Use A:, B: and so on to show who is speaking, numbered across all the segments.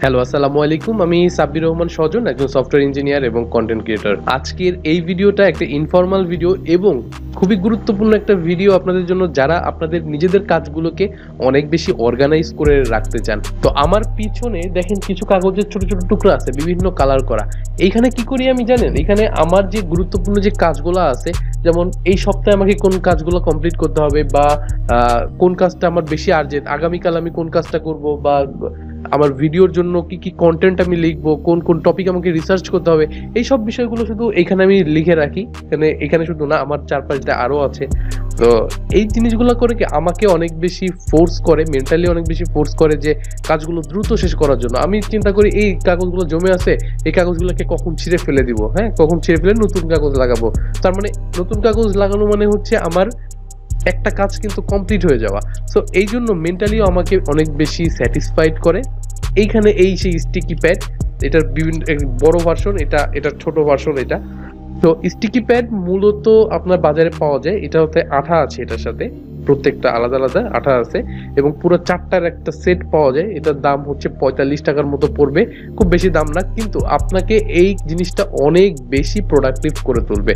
A: Hello, আসসালামু আলাইকুম। আমি সাব্বির রহমান সজন, একজন সফটওয়্যার ইঞ্জিনিয়ার এবং কন্টেন্ট ক্রিয়েটর। আজকের এই ভিডিওটা একটা ইনফর্মাল ভিডিও এবং খুবই গুরুত্বপূর্ণ একটা ভিডিও আপনাদের জন্য, যারা আপনাদের নিজেদের কাজগুলোকে অনেক বেশি অর্গানাইজ করে রাখতে চান। তো আমার পিছনে দেখেন কিছু কাগজের ছোট ছোট টুকরো আছে, বিভিন্ন কালার করা। এইখানে কি করি আমি জানেন? এখানে আমার যে গুরুত্বপূর্ণ যে কাজগুলো আছে, যেমন এই সপ্তাহে আমাকে কোন কাজগুলো কমপ্লিট করতে হবে, বা কোন কাজটা আমার বেশি আর্জেন্ট, আগামীকাল আমি কোন কাজটা করব, বা আমার ভিডিওর জন্য কি কি কন্টেন্ট আমি লিখবো, কোন কোন টপিক আমাকে রিসার্চ করতে হবে, এই সব বিষয়গুলো শুধু এখানে আমি লিখে রাখি। এখানে শুধু না, আমার চারপাশে আরো আছে। তো এই জিনিসগুলো করে কি আমাকে অনেক বেশি ফোর্স করে, মেন্টালি অনেক বেশি ফোর্স করে যে কাজগুলো দ্রুত শেষ করার জন্য। আমি চিন্তা করি এই কাগজগুলো জমে আছে, এই কাগজগুলোকে কখন ছিঁড়ে ফেলে দিব, কখন ছিঁড়ে ফেলে নতুন কাগজ লাগাবো। তার মানে নতুন কাগজ লাগানো মানে হচ্ছে আমার একটা কাজ কিন্তু কমপ্লিট হয়ে যাওয়া। সো এই জন্য মেন্টালিও আমাকে অনেক বেশি স্যাটিসফাইড করে। এইখানে এই সেই স্টিকি প্যাড, এটার বিভিন্ন বড় ভার্সন, এটার ছোট ভার্সন এটা। তো স্টিকি প্যাড মূলত আপনার বাজারে পাওয়া যায়। এটা হচ্ছে আঠা আছে, এটার সাথে প্রত্যেকটা আলাদা আলাদা আঠা আছে এবং পুরো চারটার একটা সেট পাওয়া যায়। এটার দাম হচ্ছে 45 টাকার মতো পড়বে, খুব বেশি দাম না, কিন্তু আপনাকে এই জিনিসটা অনেক বেশি প্রোডাক্টিভ করে তুলবে।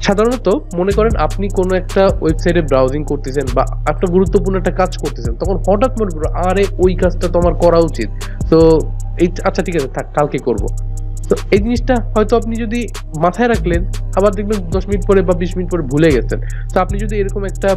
A: সাধারণত মনে করেন আপনি কোনো একটা ওয়েবসাইটে ব্রাউজিং করতেছেন বা একটা গুরুত্বপূর্ণ একটা কাজ করতেছেন, তখন হঠাৎ মনে করো আরে ওই কাজটা তো আমার করা উচিত, তো এই আচ্ছা ঠিক আছে থাক, কালকে করব। তো এই জিনিসটা হয়তো আপনি যদি মাথায় রাখলেন, আবার দেখবেন 10 মিনিট পরে বা 20 মিনিট পরে ভুলে গেছেন। তো আপনি যদি এরকম একটা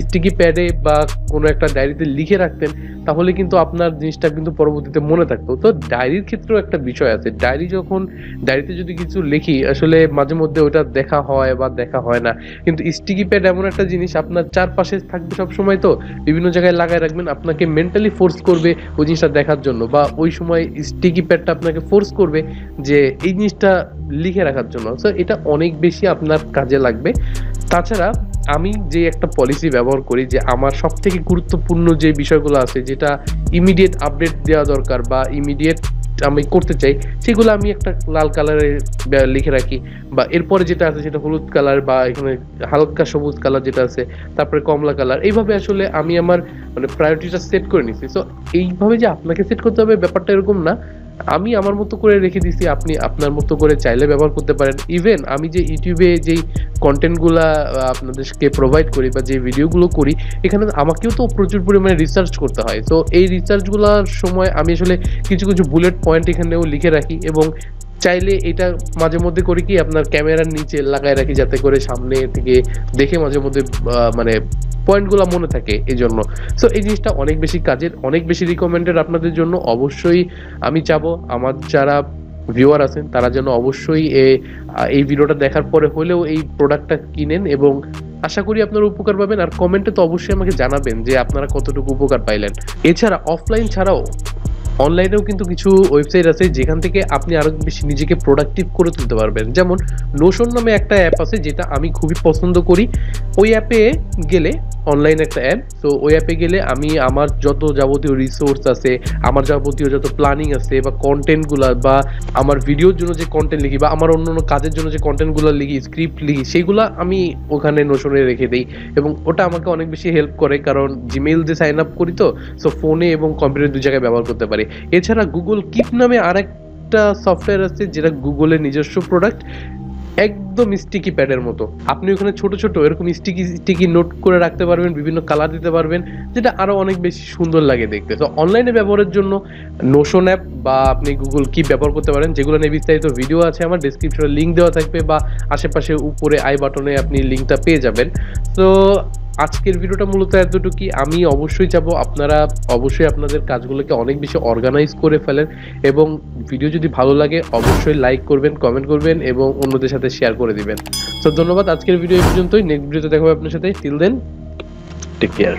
A: স্টিকি প্যাডে বা কোনো একটা ডায়েরিতে লিখে রাখতেন, তাহলে কিন্তু আপনার জিনিসটা কিন্তু পরবর্তীতে মনে থাকতো। তো ডায়েরির ক্ষেত্রেও একটা বিষয় আছে। ডায়েরিতে যদি কিছু লিখি, আসলে মাঝে মধ্যে ওটা দেখা হয় বা দেখা হয় না, কিন্তু স্টিকি প্যাড এমন একটা জিনিস আপনার চারপাশে থাকবে সব সময়। তো বিভিন্ন জায়গায় লাগায় রাখবেন, আপনাকে মেন্টালি ফোর্স করবে ওই জিনিসটা দেখার জন্য, বা ওই সময় স্টিকি প্যাডটা আপনাকে ফোর্স করবে যে এই জিনিসটা লিখে রাখার জন্য। সো এটা অনেক বেশি আপনার কাজে লাগবে। তাছাড়া আমি যে একটা পলিসি ব্যবহার করি, যে আমার সব থেকে গুরুত্বপূর্ণ যে বিষয়গুলো আছে, যেটা ইমিডিয়েট আপডেট দেওয়া দরকার বা ইমিডিয়েট আমি করতে চাই, সেগুলো আমি একটা লাল কালারে লিখে রাখি, বা এরপরে যেটা আছে সেটা হলুদ কালার, বা এখানে হালকা সবুজ কালার যেটা আছে, তারপরে কমলা কালার। এইভাবে আসলে আমি আমার প্রায়োরিটিটা সেট করে নিচ্ছি। সো এইভাবে যে আপনাকে সেট করতে হবে ব্যাপারটা এরকম না, আমি আমার মতো করে রেখে দিছি, আপনি আপনার মতো করে চাইলে ব্যবহার করতে পারেন। ইভেন আমি যে ইউটিউবে যেই কন্টেন্টগুলা আপনাদেরকে প্রোভাইড করি বা যে ভিডিওগুলো করি, এখানে আমাকেও তো প্রচুর পরিমাণে রিসার্চ করতে হয়। তো এই রিসার্চগুলোর সময় আমি আসলে কিছু কিছু বুলেট পয়েন্ট এখানেও লিখে রাখি, এবং চাইলে এটা মাঝে মধ্যে করি কি আপনার ক্যামেরার নিচে লাগায় রাখি, যাতে করে সামনে থেকে দেখে মাঝে মধ্যে পয়েন্টগুলো মনে থাকে এই জন্য। সো এই জিনিসটা অনেক বেশি কাজের, অনেক বেশি রিকমেন্ডেড আপনাদের জন্য। অবশ্যই আমি চাবো আমার যারা ভিউয়ার আছেন তারা যেন অবশ্যই এই ভিডিওটা দেখার পরে হলেও এই প্রোডাক্টটা কিনেন, এবং আশা করি আপনারা উপকার পাবেন। আর কমেন্টে তো অবশ্যই আমাকে জানাবেন যে আপনারা কতটুকু উপকার পাইলেন। এছাড়া অফলাইন ছাড়াও অনলাইনেও কিন্তু কিছু ওয়েবসাইট আছে যেখান থেকে আপনি আরো বেশি নিজেকে প্রোডাক্টিভ করে তুলতে পারবেন। যেমন নোশন নামে একটা অ্যাপ আছে, যেটা আমি খুবই পছন্দ করি। ওই অ্যাপে গেলে, অনলাইন একটা অ্যাপ, তো ওই অ্যাপে গেলে আমি আমার যত যাবতীয় রিসোর্স আছে, আমার যাবতীয় যত প্ল্যানিং আছে বা কন্টেন্টগুলো, বা আমার ভিডিওর জন্য যে কন্টেন্ট লিখি, বা আমার অন্য কাজের জন্য যে কন্টেন্টগুলো লিখি, স্ক্রিপ্ট লিখি, সেইগুলো আমি ওখানে নোশনে রেখে দিই। এবং ওটা আমাকে অনেক বেশি হেল্প করে, কারণ জিমেইল দিয়ে সাইন আপ করি, তো সো ফোনে এবং কম্পিউটার 2 জায়গায় ব্যবহার করতে পারি। এছাড়া গুগল কিপ নামে আরেকটা সফটওয়্যার আছে, যেটা গুগলের নিজস্ব প্রোডাক্ট, একদম স্টিকি প্যাডের মতো। আপনি ওখানে ছোট ছোট এরকম স্টিকি নোট করে রাখতে পারবেন, বিভিন্ন কালার দিতে পারবেন, যেটা আরো অনেক বেশি সুন্দর লাগে দেখতে। তো অনলাইনে ব্যবহারের জন্য নোশন অ্যাপ বা আপনি গুগল কিপ ব্যবহার করতে পারেন, যেগুলো নিয়ে বিস্তারিত ভিডিও আছে, আমার ডেসক্রিপশনে লিঙ্ক দেওয়া থাকবে, বা আশেপাশে উপরে আই বাটনে আপনি লিঙ্কটা পেয়ে যাবেন। তো আজকের ভিডিওটা মূলত এতটুকুই। আমি অবশ্যই চাবো আপনারা অবশ্যই আপনাদের কাজগুলোকে অনেক বেশি অর্গানাইজ করে ফেলেন, এবং ভিডিও যদি ভালো লাগে অবশ্যই লাইক করবেন, কমেন্ট করবেন এবং অন্যদের সাথে শেয়ার করে দিবেন। তো ধন্যবাদ। আজকের ভিডিও এই পর্যন্তই। নেক্সট ভিডিওতে দেখা হবে আপনার সাথে। Till then, take care.